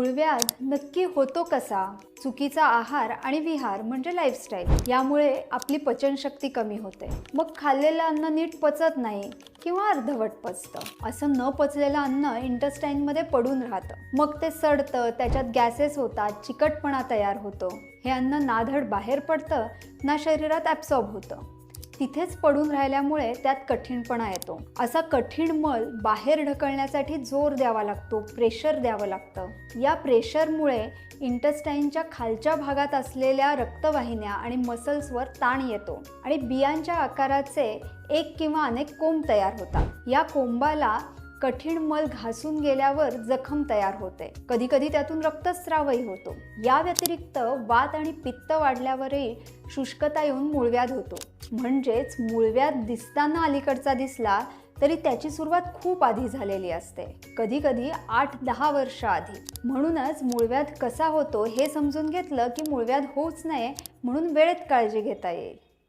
मूळव्याध नक्की होतो कसा? चुकीचा आहार आणि विहार म्हणजे लाईफस्टाईल यामुळे आपली पचनशक्ती कमी होते. मग खाल्लेलं अन्न नीट पचत नाही किंवा अर्धवट पचतं. असं न पचलेलं अन्न इंटेस्टाईनमध्ये पडून राहतं. मग ते सडतं, त्याच्यात गॅसेस होतात, चिकटपणा तयार होतो. हे अन्न ना धड बाहेर पडतं ना शरीरात ॲब्सॉर्ब होतं. तिथेच पडून राहिल्यामुळे त्यात कठीणपणा येतो. असा कठीण मल बाहेर ढकलण्यासाठी जोर द्यावा लागतो, प्रेशर द्यावं लागतं. या प्रेशरमुळे इंटेस्टाईनच्या खालच्या भागात असलेल्या रक्तवाहिन्या आणि मसल्सवर ताण येतो आणि बियांच्या आकाराचे एक किंवा अनेक कोंब तयार होतात. या कोंबाला कठीण मल घासून गेल्यावर जखम तयार होते. कधी कधी त्यातून रक्तस्रावही होतो. या व्यतिरिक्त वात आणि पित्त वाढल्यावरही शुष्कता येऊन मूळव्याध होतो. म्हणजेच मूळव्याध दिसताना अलीकडचा दिसला तरी त्याची सुरुवात खूप आधी झालेली असते, कधी कधी 8-10 वर्ष आधी. म्हणूनच मूळव्याध कसा होतो हे समजून घेतलं की मूळव्याध होऊच नये म्हणून वेळेत काळजी घेता येईल.